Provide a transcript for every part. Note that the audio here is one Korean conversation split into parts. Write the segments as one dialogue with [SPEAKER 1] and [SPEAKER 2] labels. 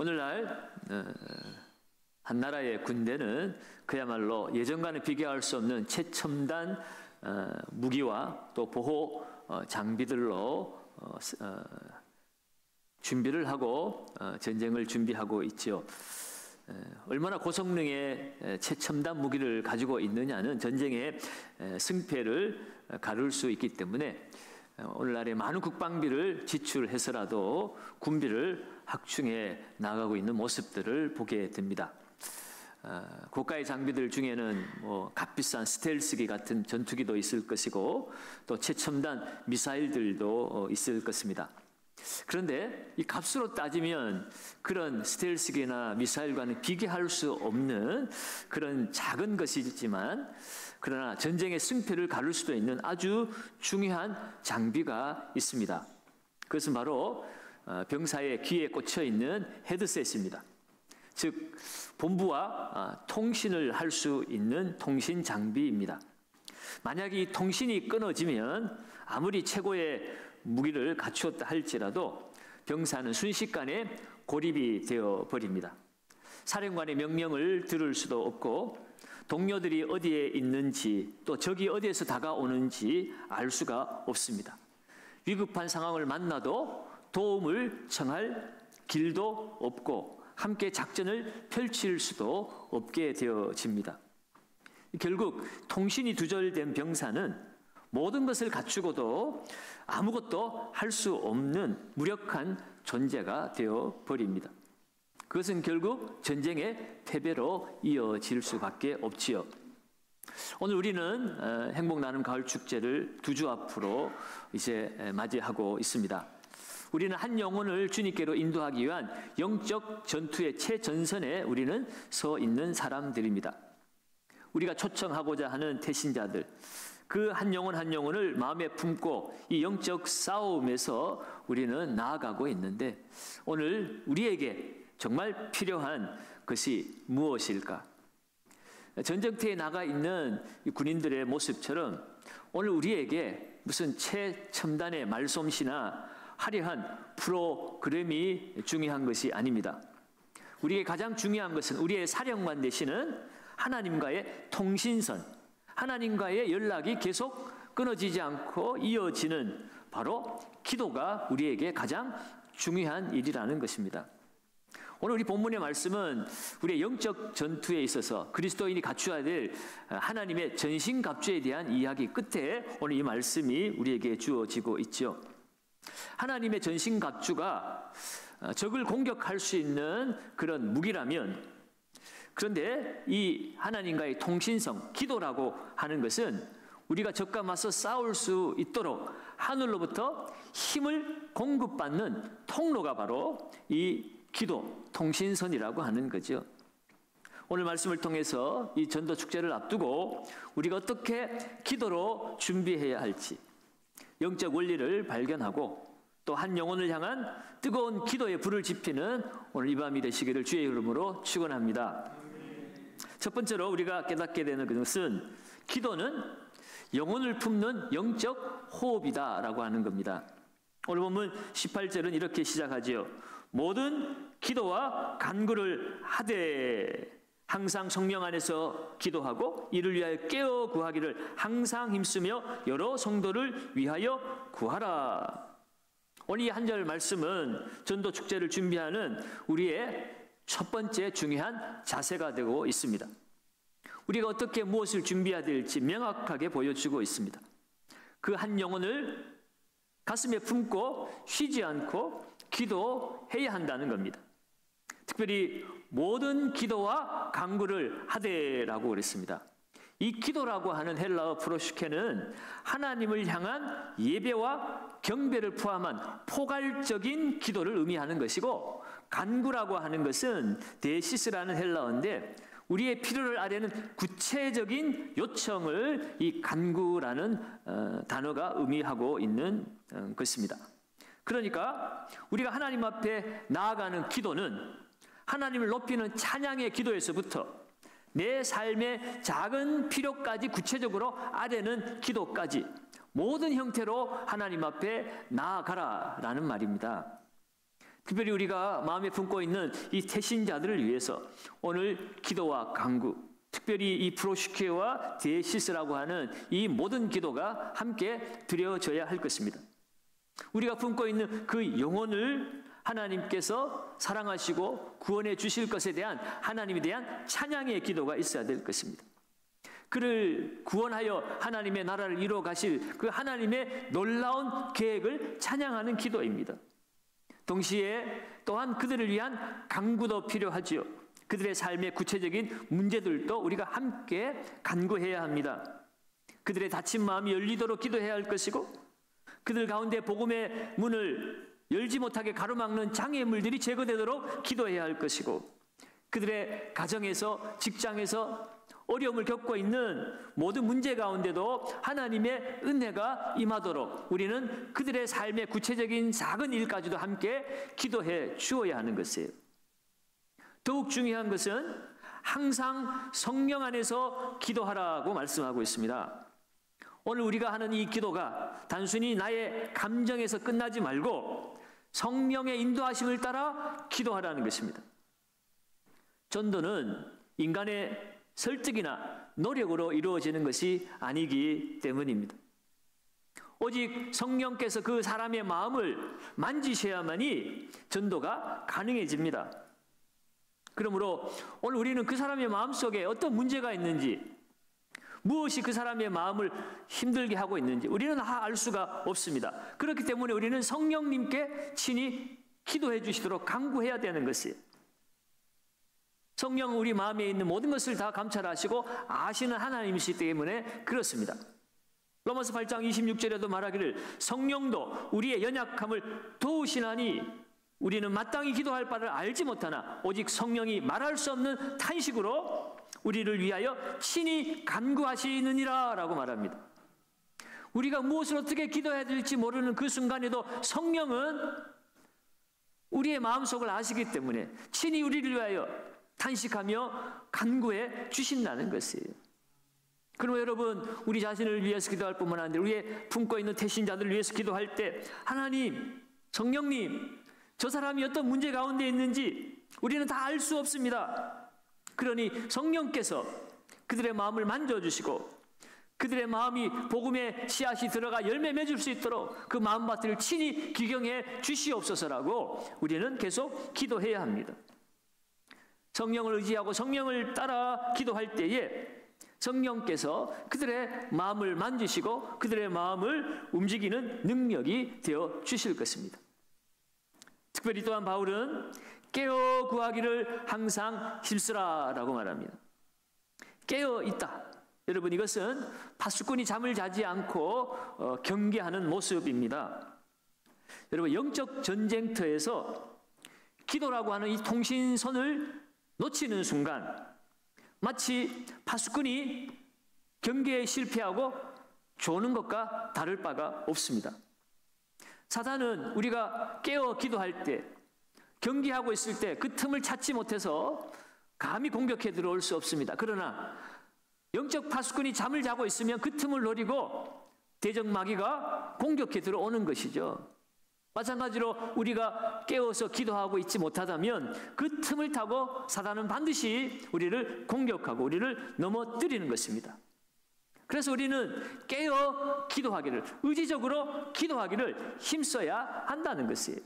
[SPEAKER 1] 오늘날 한 나라의 군대는 그야말로 예전과는 비교할 수 없는 최첨단 무기와 또 보호 장비들로 준비를 하고 전쟁을 준비하고 있지요. 얼마나 고성능의 최첨단 무기를 가지고 있느냐는 전쟁의 승패를 가를 수 있기 때문에 오늘날에 많은 국방비를 지출해서라도 군비를 확충해 나가고 있는 모습들을 보게 됩니다. 고가의 장비들 중에는 값비싼 스텔스기 같은 전투기도 있을 것이고 또 최첨단 미사일들도 있을 것입니다. 그런데 이 값으로 따지면 그런 스텔스기나 미사일과는 비교할 수 없는 그런 작은 것이지만 그러나 전쟁의 승패를 가를 수도 있는 아주 중요한 장비가 있습니다. 그것은 바로 병사의 귀에 꽂혀 있는 헤드셋입니다. 즉 본부와 통신을 할 수 있는 통신 장비입니다. 만약 이 통신이 끊어지면 아무리 최고의 무기를 갖추었다 할지라도 병사는 순식간에 고립이 되어 버립니다. 사령관의 명령을 들을 수도 없고 동료들이 어디에 있는지 또 적이 어디에서 다가오는지 알 수가 없습니다. 위급한 상황을 만나도 도움을 청할 길도 없고 함께 작전을 펼칠 수도 없게 되어집니다. 결국 통신이 두절된 병사는 모든 것을 갖추고도 아무것도 할 수 없는 무력한 존재가 되어 버립니다. 그것은 결국 전쟁의 패배로 이어질 수밖에 없지요. 오늘 우리는 행복 나눔 가을 축제를 2주 앞으로 이제 맞이하고 있습니다. 우리는 한 영혼을 주님께로 인도하기 위한 영적 전투의 최전선에 우리는 서 있는 사람들입니다. 우리가 초청하고자 하는 태신자들, 그 한 영혼 한 영혼을 마음에 품고 이 영적 싸움에서 우리는 나아가고 있는데 오늘 우리에게 정말 필요한 것이 무엇일까? 전쟁터에 나가 있는 이 군인들의 모습처럼 오늘 우리에게 무슨 최첨단의 말솜씨나 화려한 프로그램이 중요한 것이 아닙니다. 우리에게 가장 중요한 것은 우리의 사령관 되시는 하나님과의 통신선, 하나님과의 연락이 계속 끊어지지 않고 이어지는 바로 기도가 우리에게 가장 중요한 일이라는 것입니다. 오늘 우리 본문의 말씀은 우리의 영적 전투에 있어서 그리스도인이 갖추어야 될 하나님의 전신갑주에 대한 이야기 끝에 오늘 이 말씀이 우리에게 주어지고 있죠. 하나님의 전신갑주가 적을 공격할 수 있는 그런 무기라면, 그런데 이 하나님과의 통신성, 기도라고 하는 것은 우리가 적과 맞서 싸울 수 있도록 하늘로부터 힘을 공급받는 통로가 바로 이 기도, 통신선이라고 하는 거죠. 오늘 말씀을 통해서 이 전도 축제를 앞두고 우리가 어떻게 기도로 준비해야 할지, 영적 원리를 발견하고 또 한 영혼을 향한 뜨거운 기도의 불을 지피는 오늘 이 밤이 되시기를 주의 이름으로 축원합니다. 첫 번째로 우리가 깨닫게 되는 것은 기도는 영혼을 품는 영적 호흡이다라고 하는 겁니다. 오늘 보면 18절은 이렇게 시작하지요. 모든 기도와 간구를 하되 항상 성령 안에서 기도하고 이를 위하여 깨어 구하기를 항상 힘쓰며 여러 성도를 위하여 구하라. 오늘 이 한 절 말씀은 전도 축제를 준비하는 우리의 첫 번째 중요한 자세가 되고 있습니다. 우리가 어떻게 무엇을 준비해야 될지 명확하게 보여주고 있습니다. 그 한 영혼을 가슴에 품고 쉬지 않고 기도해야 한다는 겁니다. 특별히 모든 기도와 간구를 하되라고 그랬습니다. 이 기도라고 하는 헬라어 프로슈케는 하나님을 향한 예배와 경배를 포함한 포괄적인 기도를 의미하는 것이고, 간구라고 하는 것은 데시스라는 헬라어인데 우리의 필요를 아뢰는 구체적인 요청을 이 간구라는 단어가 의미하고 있는 것입니다. 그러니까 우리가 하나님 앞에 나아가는 기도는 하나님을 높이는 찬양의 기도에서부터 내 삶의 작은 필요까지 구체적으로 아뢰는 기도까지 모든 형태로 하나님 앞에 나아가라라는 말입니다. 특별히 우리가 마음에 품고 있는 이 태신자들을 위해서 오늘 기도와 간구, 특별히 이 프로시케와 데시스라고 하는 이 모든 기도가 함께 드려져야 할 것입니다. 우리가 품고 있는 그 영혼을 하나님께서 사랑하시고 구원해 주실 것에 대한 하나님에 대한 찬양의 기도가 있어야 될 것입니다. 그를 구원하여 하나님의 나라를 이루어 가실 그 하나님의 놀라운 계획을 찬양하는 기도입니다. 동시에 또한 그들을 위한 간구도 필요하지요. 그들의 삶의 구체적인 문제들도 우리가 함께 간구해야 합니다. 그들의 닫힌 마음이 열리도록 기도해야 할 것이고, 그들 가운데 복음의 문을 열지 못하게 가로막는 장애물들이 제거되도록 기도해야 할 것이고, 그들의 가정에서, 직장에서 어려움을 겪고 있는 모든 문제 가운데도 하나님의 은혜가 임하도록 우리는 그들의 삶의 구체적인 작은 일까지도 함께 기도해 주어야 하는 것이에요. 더욱 중요한 것은 항상 성령 안에서 기도하라고 말씀하고 있습니다. 오늘 우리가 하는 이 기도가 단순히 나의 감정에서 끝나지 말고 성령의 인도하심을 따라 기도하라는 것입니다. 전도는 인간의 설득이나 노력으로 이루어지는 것이 아니기 때문입니다. 오직 성령께서 그 사람의 마음을 만지셔야만이 전도가 가능해집니다. 그러므로 오늘 우리는 그 사람의 마음속에 어떤 문제가 있는지, 무엇이 그 사람의 마음을 힘들게 하고 있는지 우리는 다 알 수가 없습니다. 그렇기 때문에 우리는 성령님께 친히 기도해 주시도록 간구해야 되는 것이에요. 성령은 우리 마음에 있는 모든 것을 다 감찰하시고 아시는 하나님이시기 때문에 그렇습니다. 로마서 8장 26절에도 말하기를 성령도 우리의 연약함을 도우시나니 우리는 마땅히 기도할 바를 알지 못하나 오직 성령이 말할 수 없는 탄식으로 우리를 위하여 친히 간구하시느니라 라고 말합니다. 우리가 무엇을 어떻게 기도해야 될지 모르는 그 순간에도 성령은 우리의 마음속을 아시기 때문에 친히 우리를 위하여 탄식하며 간구해 주신다는 것이에요. 그럼 여러분, 우리 자신을 위해서 기도할 뿐만 아니라 우리의 품고 있는 태신자들을 위해서 기도할 때 하나님, 성령님, 저 사람이 어떤 문제 가운데 있는지 우리는 다 알 수 없습니다. 그러니 성령께서 그들의 마음을 만져주시고 그들의 마음이 복음의 씨앗이 들어가 열매 맺을 수 있도록 그 마음밭을 친히 기경해 주시옵소서라고 우리는 계속 기도해야 합니다. 성령을 의지하고 성령을 따라 기도할 때에 성령께서 그들의 마음을 만지시고 그들의 마음을 움직이는 능력이 되어 주실 것입니다. 특별히 또한 바울은 깨어 구하기를 항상 힘쓰라라고 말합니다. 깨어 있다. 여러분, 이것은 파수꾼이 잠을 자지 않고 경계하는 모습입니다. 여러분, 영적 전쟁터에서 기도라고 하는 이 통신선을 놓치는 순간 마치 파수꾼이 경계에 실패하고 조는 것과 다를 바가 없습니다. 사단은 우리가 깨어 기도할 때, 경계하고 있을 때 그 틈을 찾지 못해서 감히 공격해 들어올 수 없습니다. 그러나 영적 파수꾼이 잠을 자고 있으면 그 틈을 노리고 대적마귀가 공격해 들어오는 것이죠. 마찬가지로 우리가 깨어서 기도하고 있지 못하다면 그 틈을 타고 사단은 반드시 우리를 공격하고 우리를 넘어뜨리는 것입니다. 그래서 우리는 깨어 기도하기를, 의지적으로 기도하기를 힘써야 한다는 것이에요.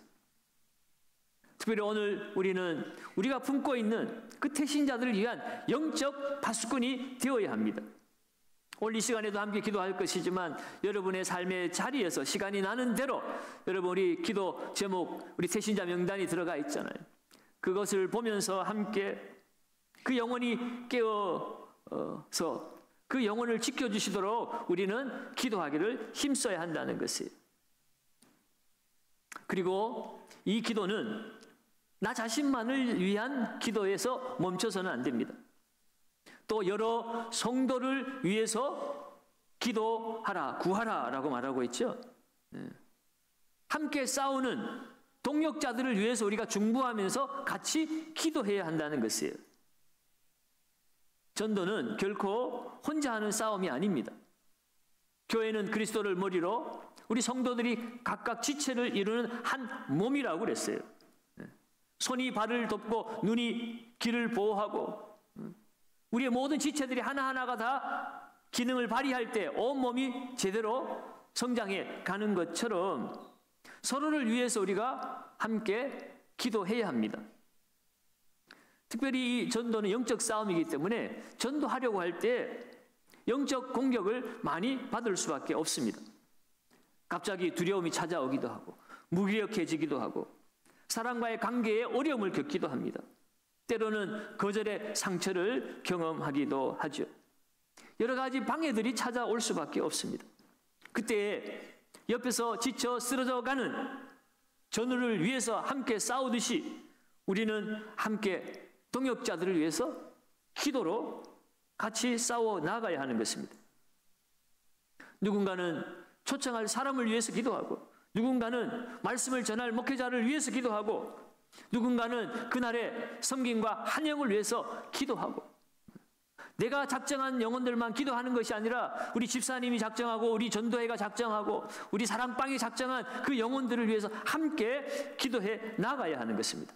[SPEAKER 1] 특별히 오늘 우리는 우리가 품고 있는 그 태신자들을 위한 영적 파수꾼이 되어야 합니다. 오늘 이 시간에도 함께 기도할 것이지만 여러분의 삶의 자리에서 시간이 나는 대로 여러분 우리 기도 제목, 우리 태신자 명단이 들어가 있잖아요. 그것을 보면서 함께 그 영혼이 깨어서 그 영혼을 지켜주시도록 우리는 기도하기를 힘써야 한다는 것이에요. 그리고 이 기도는 나 자신만을 위한 기도에서 멈춰서는 안 됩니다. 또 여러 성도를 위해서 기도하라, 구하라 라고 말하고 있죠. 함께 싸우는 동역자들을 위해서 우리가 중보하면서 같이 기도해야 한다는 것이에요. 전도는 결코 혼자 하는 싸움이 아닙니다. 교회는 그리스도를 머리로 우리 성도들이 각각 지체를 이루는 한 몸이라고 그랬어요. 손이 발을 돕고 눈이 귀를 보호하고 우리의 모든 지체들이 하나하나가 다 기능을 발휘할 때 온몸이 제대로 성장해 가는 것처럼 서로를 위해서 우리가 함께 기도해야 합니다. 특별히 이 전도는 영적 싸움이기 때문에 전도하려고 할 때 영적 공격을 많이 받을 수밖에 없습니다. 갑자기 두려움이 찾아오기도 하고 무기력해지기도 하고 사람과의 관계에 어려움을 겪기도 합니다. 때로는 거절의 상처를 경험하기도 하죠. 여러 가지 방해들이 찾아올 수밖에 없습니다. 그때 옆에서 지쳐 쓰러져가는 전우를 위해서 함께 싸우듯이 우리는 함께 동역자들을 위해서 기도로 같이 싸워 나가야 하는 것입니다. 누군가는 초청할 사람을 위해서 기도하고 누군가는 말씀을 전할 목회자를 위해서 기도하고 누군가는 그날의 섬김과 한영을 위해서 기도하고 내가 작정한 영혼들만 기도하는 것이 아니라 우리 집사님이 작정하고 우리 전도회가 작정하고 우리 사랑방이 작정한 그 영혼들을 위해서 함께 기도해 나가야 하는 것입니다.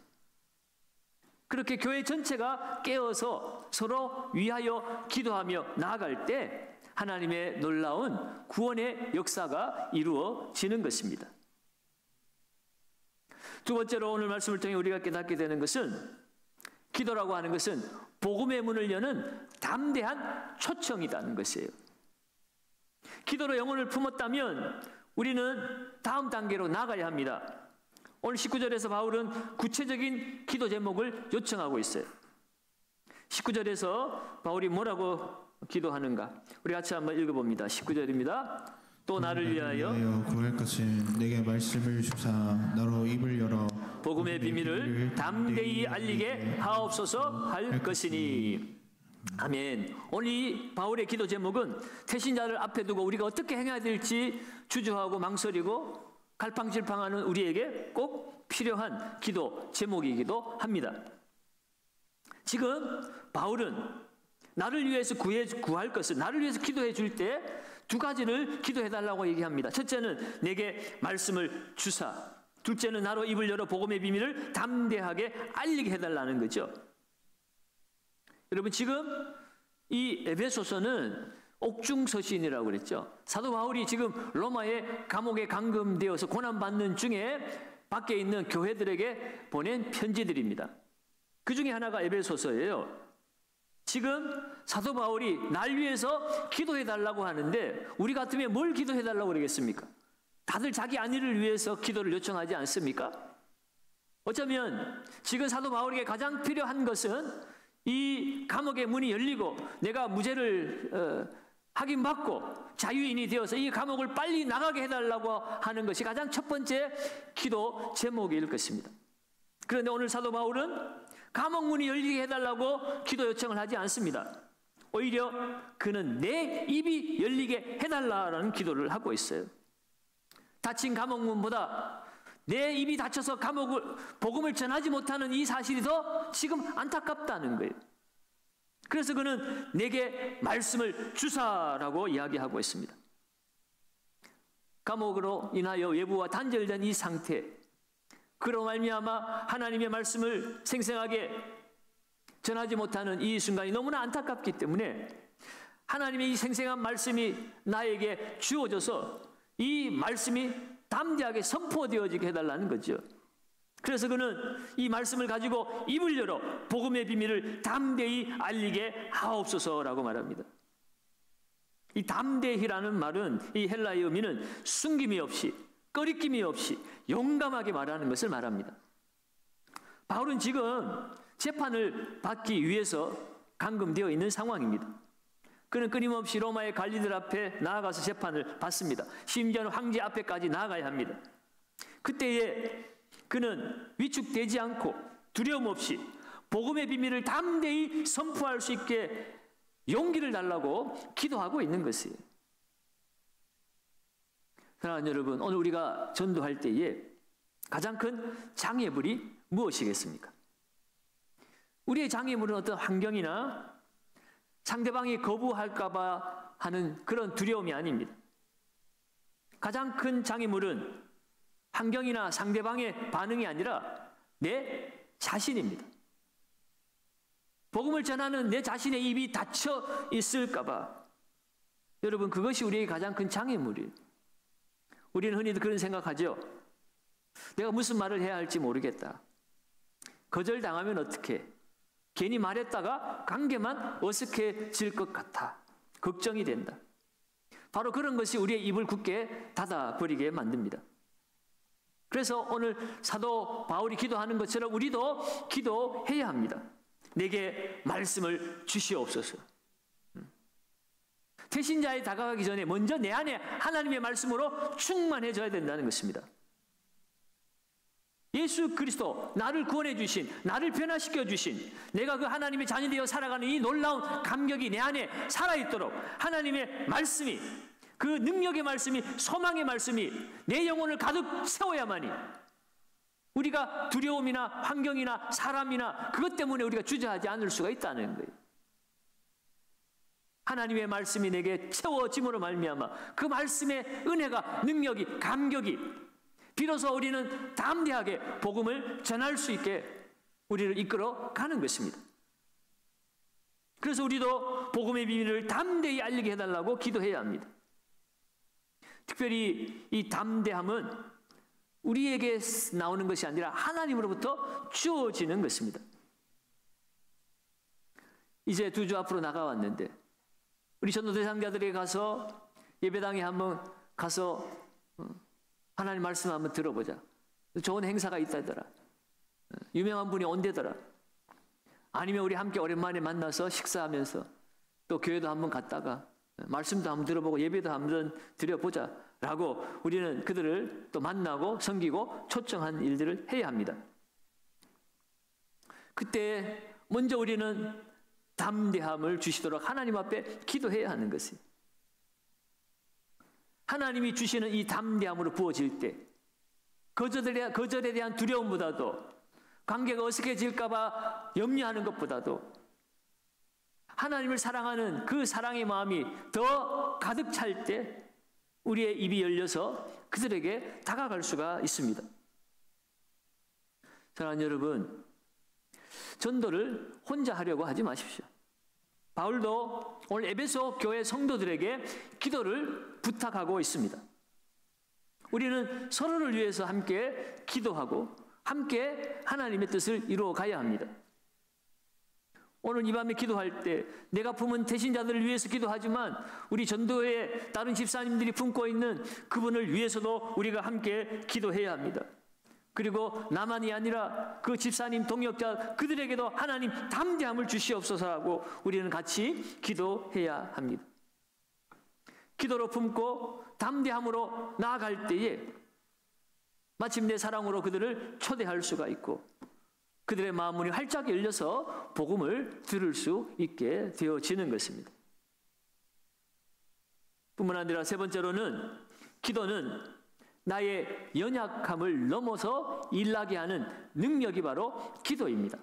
[SPEAKER 1] 그렇게 교회 전체가 깨어서 서로 위하여 기도하며 나아갈 때 하나님의 놀라운 구원의 역사가 이루어지는 것입니다. 두 번째로 오늘 말씀을 통해 우리가 깨닫게 되는 것은 기도라고 하는 것은 복음의 문을 여는 담대한 초청이라는 것이에요. 기도로 영혼을 품었다면 우리는 다음 단계로 나가야 합니다. 오늘 19절에서 바울은 구체적인 기도 제목을 요청하고 있어요. 19절에서 바울이 뭐라고 기도하는가? 우리 같이 한번 읽어봅니다. 19절입니다. 또 나를 위하여
[SPEAKER 2] 구할 것은 내게 말씀을 주사 나로 입을 열어
[SPEAKER 1] 복음의 비밀을 담대히 알리게 하옵소서 할 것이니. 아멘. 오늘 이 바울의 기도 제목은 태신자를 앞에 두고 우리가 어떻게 행해야 될지 주저하고 망설이고 갈팡질팡하는 우리에게 꼭 필요한 기도 제목이기도 합니다. 지금 바울은 나를 위해서 구할 것을 나를 위해서 기도해 줄 때 두 가지를 기도해 달라고 얘기합니다. 첫째는 내게 말씀을 주사, 둘째는 나로 입을 열어 복음의 비밀을 담대하게 알리게 해달라는 거죠. 여러분 지금 이 에베소서는 옥중서신이라고 그랬죠. 사도 바울이 지금 로마의 감옥에 감금되어서 고난받는 중에 밖에 있는 교회들에게 보낸 편지들입니다. 그 중에 하나가 에베소서예요. 지금 사도 바울이 날 위해서 기도해 달라고 하는데 우리 같으면 뭘 기도해 달라고 그러겠습니까? 다들 자기 안위를 위해서 기도를 요청하지 않습니까? 어쩌면 지금 사도 바울에게 가장 필요한 것은 이 감옥의 문이 열리고 내가 무죄를 확인받고 자유인이 되어서 이 감옥을 빨리 나가게 해달라고 하는 것이 가장 첫 번째 기도 제목일 것입니다. 그런데 오늘 사도 바울은 감옥 문이 열리게 해달라고 기도 요청을 하지 않습니다. 오히려 그는 내 입이 열리게 해달라는 기도를 하고 있어요. 닫힌 감옥 문보다 내 입이 닫혀서 복음을 전하지 못하는 이 사실이 더 지금 안타깝다는 거예요. 그래서 그는 내게 말씀을 주사라고 이야기하고 있습니다. 감옥으로 인하여 외부와 단절된 이 상태, 그로 말미암아 하나님의 말씀을 생생하게 전하지 못하는 이 순간이 너무나 안타깝기 때문에 하나님의 이 생생한 말씀이 나에게 주어져서 이 말씀이 담대하게 선포되어지게 해달라는 거죠. 그래서 그는 이 말씀을 가지고 입을 열어 복음의 비밀을 담대히 알리게 하옵소서라고 말합니다. 이 담대히라는 말은 이 헬라의 의미는 숨김이 없이 꺼리낌이 없이 용감하게 말하는 것을 말합니다. 바울은 지금 재판을 받기 위해서 감금되어 있는 상황입니다. 그는 끊임없이 로마의 관리들 앞에 나아가서 재판을 받습니다. 심지어는 황제 앞에까지 나아가야 합니다. 그때에 그는 위축되지 않고 두려움 없이 복음의 비밀을 담대히 선포할 수 있게 용기를 달라고 기도하고 있는 것이에요. 사랑하는 여러분, 오늘 우리가 전도할 때에 가장 큰 장애물이 무엇이겠습니까? 우리의 장애물은 어떤 환경이나 상대방이 거부할까봐 하는 그런 두려움이 아닙니다. 가장 큰 장애물은 환경이나 상대방의 반응이 아니라 내 자신입니다. 복음을 전하는 내 자신의 입이 닫혀 있을까 봐. 여러분, 그것이 우리에게 가장 큰 장애물이에요. 우리는 흔히도 그런 생각하죠. 내가 무슨 말을 해야 할지 모르겠다. 거절당하면 어떡해. 괜히 말했다가 관계만 어색해질 것 같아. 걱정이 된다. 바로 그런 것이 우리의 입을 굳게 닫아버리게 만듭니다. 그래서 오늘 사도 바울이 기도하는 것처럼 우리도 기도해야 합니다. 내게 말씀을 주시옵소서. 태신자에 다가가기 전에 먼저 내 안에 하나님의 말씀으로 충만해져야 된다는 것입니다. 예수 그리스도, 나를 구원해 주신, 나를 변화시켜 주신, 내가 그 하나님의 자녀 되어 살아가는 이 놀라운 감격이 내 안에 살아있도록 하나님의 말씀이, 그 능력의 말씀이, 소망의 말씀이 내 영혼을 가득 채워야만이 우리가 두려움이나 환경이나 사람이나 그것 때문에 우리가 주저하지 않을 수가 있다는 거예요. 하나님의 말씀이 내게 채워짐으로 말미암아 그 말씀의 은혜가, 능력이, 감격이 비로소 우리는 담대하게 복음을 전할 수 있게 우리를 이끌어 가는 것입니다. 그래서 우리도 복음의 비밀을 담대히 알리게 해달라고 기도해야 합니다. 특별히 이 담대함은 우리에게 나오는 것이 아니라 하나님으로부터 주어지는 것입니다. 이제 2주 앞으로 나가왔는데 우리 전도 대상자들에게 가서 예배당에 한번 가서 하나님 말씀 한번 들어보자. 좋은 행사가 있다더라. 유명한 분이 온대더라. 아니면 우리 함께 오랜만에 만나서 식사하면서 또 교회도 한번 갔다가 말씀도 한번 들어보고 예배도 한번 드려보자 라고 우리는 그들을 또 만나고 섬기고 초청한 일들을 해야 합니다. 그때 먼저 우리는 담대함을 주시도록 하나님 앞에 기도해야 하는 것이에요. 하나님이 주시는 이 담대함으로 부어질 때 거절에 대한 두려움보다도, 관계가 어색해질까 봐 염려하는 것보다도 하나님을 사랑하는 그 사랑의 마음이 더 가득 찰 때 우리의 입이 열려서 그들에게 다가갈 수가 있습니다. 사랑하는 여러분, 전도를 혼자 하려고 하지 마십시오. 바울도 오늘 에베소 교회 성도들에게 기도를 부탁하고 있습니다. 우리는 서로를 위해서 함께 기도하고 함께 하나님의 뜻을 이루어 가야 합니다. 오늘 이 밤에 기도할 때 내가 품은 태신자들을 위해서 기도하지만 우리 전도회 다른 집사님들이 품고 있는 그분을 위해서도 우리가 함께 기도해야 합니다. 그리고 나만이 아니라 그 집사님, 동역자 그들에게도 하나님 담대함을 주시옵소서 하고 우리는 같이 기도해야 합니다. 기도로 품고 담대함으로 나아갈 때에 마침내 사랑으로 그들을 초대할 수가 있고 그들의 마음문이 활짝 열려서 복음을 들을 수 있게 되어지는 것입니다. 뿐만 아니라 세 번째로는 기도는 나의 연약함을 넘어서 일나게 하는 능력이 바로 기도입니다.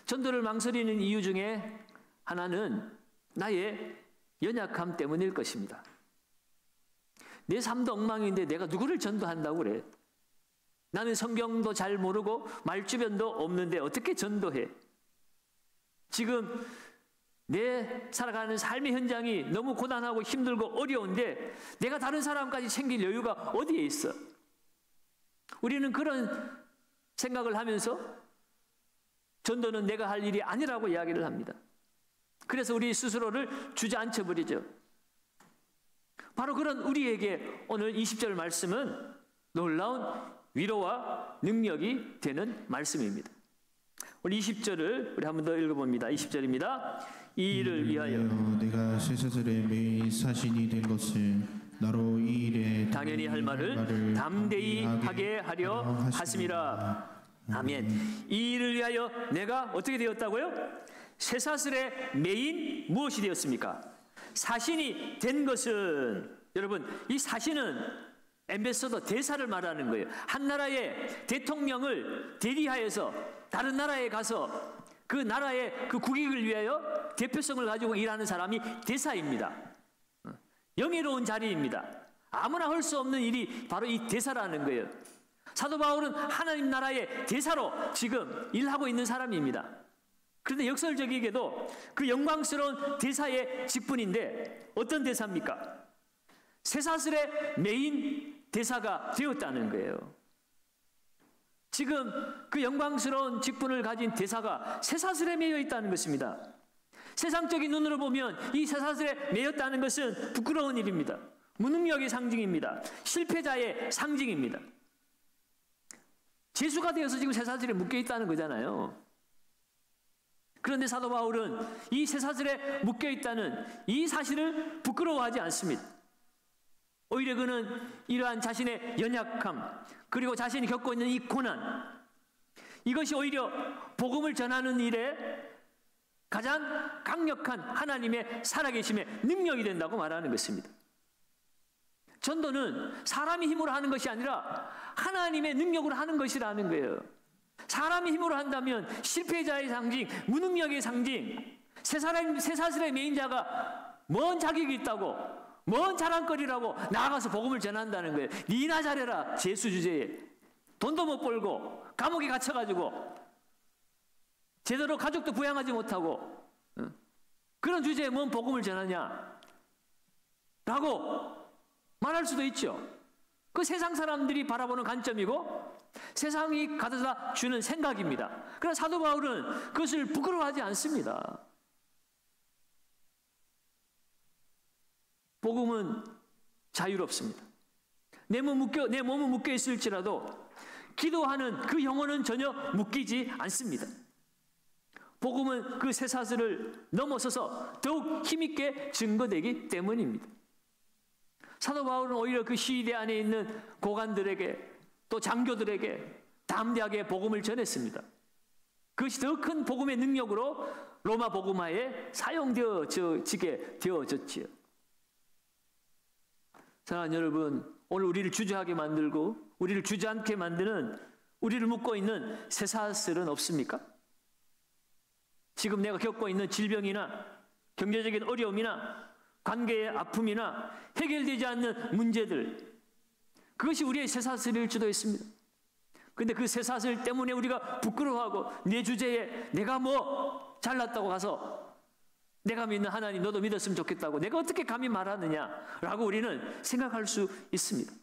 [SPEAKER 1] 전도를 망설이는 이유 중에 하나는 나의 연약함 때문일 것입니다. 내 삶도 엉망인데 내가 누구를 전도한다고 그래? 나는 성경도 잘 모르고 말주변도 없는데 어떻게 전도해? 지금 내 살아가는 삶의 현장이 너무 고단하고 힘들고 어려운데 내가 다른 사람까지 챙길 여유가 어디에 있어? 우리는 그런 생각을 하면서 전도는 내가 할 일이 아니라고 이야기를 합니다. 그래서 우리 스스로를 주저앉혀 버리죠. 바로 그런 우리에게 오늘 20절 말씀은 놀라운 위로와 능력이 되는 말씀입니다. 오늘 20절을 우리 한 번 더 읽어봅니다. 20절입니다. 이 일을 위하여
[SPEAKER 2] 내가 쇠사슬의 매일 사신이 된 것을 나로 이 일에
[SPEAKER 1] 당연히 할 말을 담대히 하게 하려 하심이라. 아멘. 이 일을 위하여 내가 어떻게 되었다고요? 쇠사슬의 매인 무엇이 되었습니까? 사신이 된 것은, 여러분 이 사신은 앰베서더, 대사를 말하는 거예요. 한 나라의 대통령을 대리하여서 다른 나라에 가서 그 나라의 그 국익을 위하여 대표성을 가지고 일하는 사람이 대사입니다. 영예로운 자리입니다. 아무나 할 수 없는 일이 바로 이 대사라는 거예요. 사도 바울은 하나님 나라의 대사로 지금 일하고 있는 사람입니다. 그런데 역설적이게도 그 영광스러운 대사의 직분인데 어떤 대사입니까? 쇠사슬의 메인 대사가 되었다는 거예요. 지금 그 영광스러운 직분을 가진 대사가 쇠사슬에 매여 있다는 것입니다. 세상적인 눈으로 보면 이 쇠사슬에 매였다는 것은 부끄러운 일입니다. 무능력의 상징입니다. 실패자의 상징입니다. 죄수가 되어서 지금 쇠사슬에 묶여 있다는 거잖아요. 그런데 사도 바울은 이 쇠사슬에 묶여 있다는 이 사실을 부끄러워하지 않습니다. 오히려 그는 이러한 자신의 연약함, 그리고 자신이 겪고 있는 이 고난, 이것이 오히려 복음을 전하는 일에 가장 강력한 하나님의 살아계심의 능력이 된다고 말하는 것입니다. 전도는 사람의 힘으로 하는 것이 아니라 하나님의 능력으로 하는 것이라는 거예요. 사람의 힘으로 한다면 실패자의 상징, 무능력의 상징, 쇠사슬의 메인 자가 뭔 자격이 있다고, 뭔 자랑거리라고 나아가서 복음을 전한다는 거예요. 니나 잘해라, 죄수 주제에. 돈도 못 벌고 감옥에 갇혀가지고 제대로 가족도 부양하지 못하고 그런 주제에 뭔 복음을 전하냐 라고 말할 수도 있죠. 그 세상 사람들이 바라보는 관점이고 세상이 가져다 주는 생각입니다. 그러나 사도 바울은 그것을 부끄러워하지 않습니다. 복음은 자유롭습니다. 내 몸은 묶여 있을지라도 기도하는 그 영혼은 전혀 묶이지 않습니다. 복음은 그 쇠사슬을 넘어서서 더욱 힘있게 증거되기 때문입니다. 사도 바울은 오히려 그 시대 안에 있는 고관들에게 또 장교들에게 담대하게 복음을 전했습니다. 그것이 더 큰 복음의 능력으로 로마 복음화에 사용되어지게 되어졌지요. 사랑하는 여러분, 오늘 우리를 주저하게 만들고 우리를 주저앉게 만드는, 우리를 묶고 있는 쇠사슬은 없습니까? 지금 내가 겪고 있는 질병이나 경제적인 어려움이나 관계의 아픔이나 해결되지 않는 문제들, 그것이 우리의 쇠사슬일 수도 있습니다. 그런데 그 쇠사슬 때문에 우리가 부끄러워하고 내 주제에 내가 뭐 잘났다고 가서 내가 믿는 하나님 너도 믿었으면 좋겠다고 내가 어떻게 감히 말하느냐라고 우리는 생각할 수 있습니다.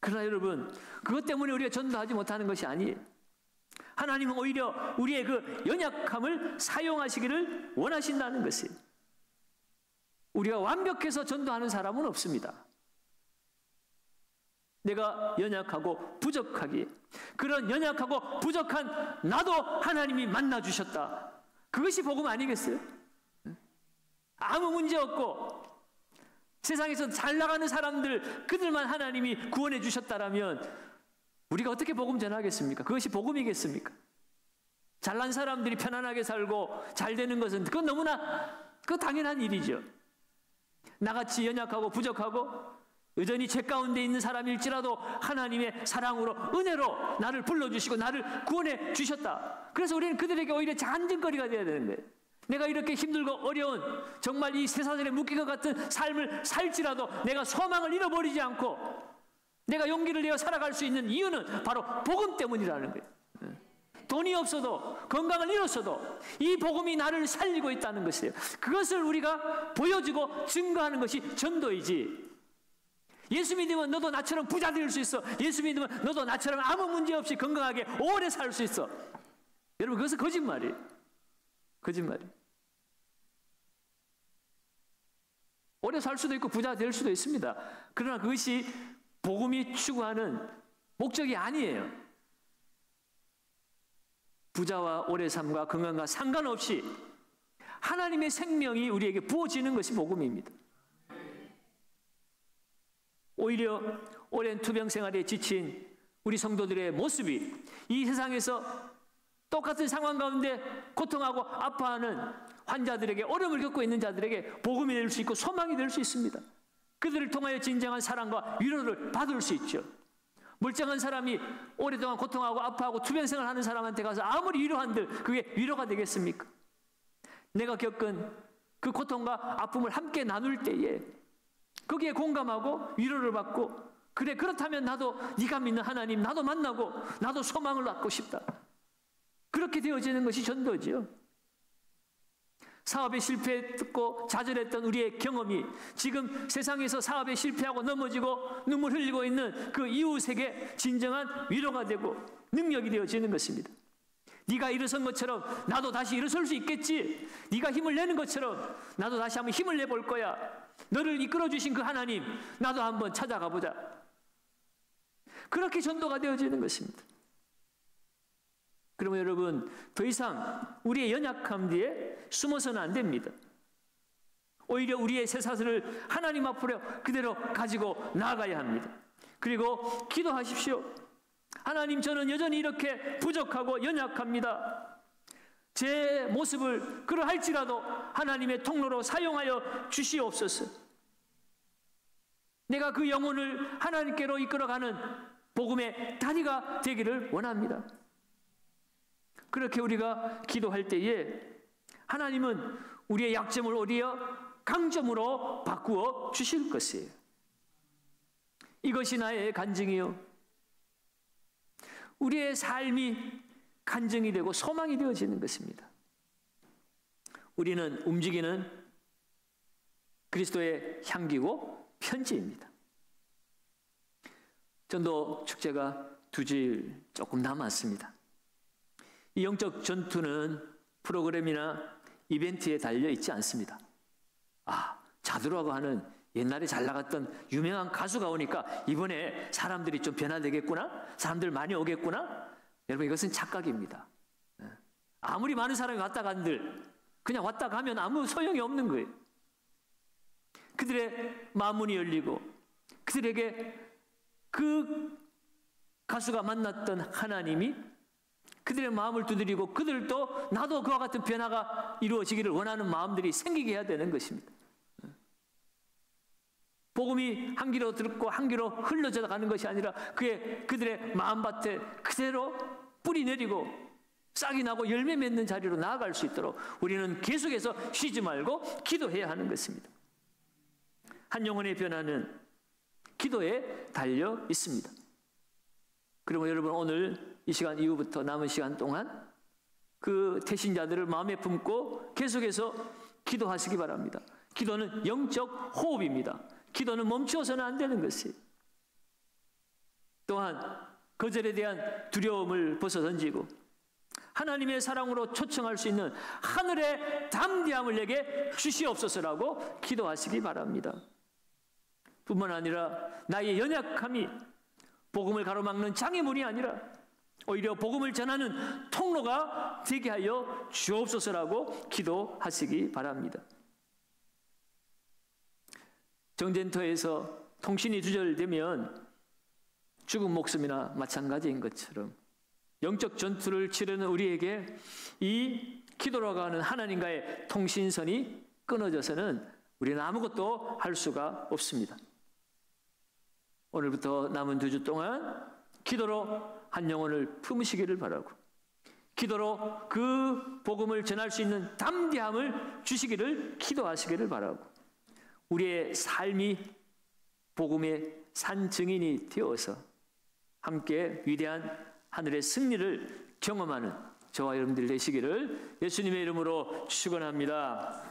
[SPEAKER 1] 그러나 여러분, 그것 때문에 우리가 전도하지 못하는 것이 아니에요. 하나님은 오히려 우리의 그 연약함을 사용하시기를 원하신다는 것이에요. 우리가 완벽해서 전도하는 사람은 없습니다. 내가 연약하고 부족하기에, 그런 연약하고 부족한 나도 하나님이 만나주셨다. 그것이 복음 아니겠어요? 아무 문제 없고 세상에서 잘 나가는 사람들, 그들만 하나님이 구원해 주셨다라면 우리가 어떻게 복음 전하겠습니까? 그것이 복음이겠습니까? 잘난 사람들이 편안하게 살고 잘 되는 것은 그건 너무나 당연한 일이죠. 나같이 연약하고 부족하고 여전히 죄 가운데 있는 사람일지라도 하나님의 사랑으로, 은혜로 나를 불러주시고 나를 구원해 주셨다. 그래서 우리는 그들에게 오히려 잔증거리가 되어야 되는 거예요. 내가 이렇게 힘들고 어려운 정말 이 쇠사슬에 묶인 것 같은 삶을 살지라도 내가 소망을 잃어버리지 않고 내가 용기를 내어 살아갈 수 있는 이유는 바로 복음 때문이라는 거예요. 돈이 없어도, 건강을 잃었어도 이 복음이 나를 살리고 있다는 것이에요. 그것을 우리가 보여주고 증거하는 것이 전도이지, 예수 믿으면 너도 나처럼 부자 될 수 있어, 예수 믿으면 너도 나처럼 아무 문제 없이 건강하게 오래 살 수 있어, 여러분 그것은 거짓말이에요. 거짓말이에요. 오래 살 수도 있고 부자 될 수도 있습니다. 그러나 그것이 복음이 추구하는 목적이 아니에요. 부자와 오래 삶과 건강과 상관없이 하나님의 생명이 우리에게 부어지는 것이 복음입니다. 오히려 오랜 투병 생활에 지친 우리 성도들의 모습이 이 세상에서 똑같은 상황 가운데 고통하고 아파하는 환자들에게, 어려움을 겪고 있는 자들에게 복음이 될 수 있고 소망이 될 수 있습니다. 그들을 통하여 진정한 사랑과 위로를 받을 수 있죠. 멀쩡한 사람이 오랫동안 고통하고 아파하고 투병생활 하는 사람한테 가서 아무리 위로한들 그게 위로가 되겠습니까? 내가 겪은 그 고통과 아픔을 함께 나눌 때에 거기에 공감하고 위로를 받고 그래, 그렇다면 나도 네가 믿는 하나님 나도 만나고 나도 소망을 갖고 싶다. 그렇게 되어지는 것이 전도지요. 사업에 실패했고 좌절했던 우리의 경험이 지금 세상에서 사업에 실패하고 넘어지고 눈물 흘리고 있는 그 이웃에게 진정한 위로가 되고 능력이 되어지는 것입니다. 네가 일어선 것처럼 나도 다시 일어설 수 있겠지. 네가 힘을 내는 것처럼 나도 다시 한번 힘을 내볼 거야. 너를 이끌어 주신 그 하나님 나도 한번 찾아가 보자. 그렇게 전도가 되어지는 것입니다. 그러면 여러분, 더 이상 우리의 연약함 뒤에 숨어서는 안 됩니다. 오히려 우리의 쇠사슬을 하나님 앞으로 그대로 가지고 나아가야 합니다. 그리고 기도하십시오. 하나님, 저는 여전히 이렇게 부족하고 연약합니다. 제 모습을 그러할지라도 하나님의 통로로 사용하여 주시옵소서. 내가 그 영혼을 하나님께로 이끌어가는 복음의 다리가 되기를 원합니다. 그렇게 우리가 기도할 때에 하나님은 우리의 약점을 오히려 강점으로 바꾸어 주실 것이에요. 이것이 나의 간증이요. 우리의 삶이 간증이 되고 소망이 되어지는 것입니다. 우리는 움직이는 그리스도의 향기고 편지입니다. 전도 축제가 2주일 조금 남았습니다. 이 영적 전투는 프로그램이나 이벤트에 달려 있지 않습니다. 자두라고 하는 옛날에 잘 나갔던 유명한 가수가 오니까 이번에 사람들이 좀 변화되겠구나, 사람들 많이 오겠구나. 여러분, 이것은 착각입니다. 아무리 많은 사람이 왔다 간들 그냥 왔다 가면 아무 소용이 없는 거예요. 그들의 마음문이 열리고 그들에게 그 가수가 만났던 하나님이 그들의 마음을 두드리고 그들도 나도 그와 같은 변화가 이루어지기를 원하는 마음들이 생기게 해야 되는 것입니다. 복음이 한 귀로 듣고 한 귀로 흘러져 가는 것이 아니라 그들의 마음밭에 그대로 뿌리 내리고 싹이 나고 열매 맺는 자리로 나아갈 수 있도록 우리는 계속해서 쉬지 말고 기도해야 하는 것입니다. 한 영혼의 변화는 기도에 달려 있습니다. 그러면 여러분, 오늘 이 시간 이후부터 남은 시간 동안 그 태신자들을 마음에 품고 계속해서 기도하시기 바랍니다. 기도는 영적 호흡입니다. 기도는 멈추어서는 안 되는 것이에요. 또한 거절에 대한 두려움을 벗어던지고 하나님의 사랑으로 초청할 수 있는 하늘의 담대함을 내게 주시옵소서라고 기도하시기 바랍니다. 뿐만 아니라 나의 연약함이 복음을 가로막는 장애물이 아니라 오히려 복음을 전하는 통로가 되게 하여 주옵소서라고 기도하시기 바랍니다. 정전터에서 통신이 두절되면 죽은 목숨이나 마찬가지인 것처럼 영적 전투를 치르는 우리에게 이 기도라고 하는 하나님과의 통신선이 끊어져서는 우리는 아무것도 할 수가 없습니다. 오늘부터 남은 2주 동안 기도로 한 영혼을 품으시기를 바라고, 기도로 그 복음을 전할 수 있는 담대함을 주시기를 기도하시기를 바라고, 우리의 삶이 복음의 산 증인이 되어서 함께 위대한 하늘의 승리를 경험하는 저와 여러분들 되시기를 예수님의 이름으로 축원합니다.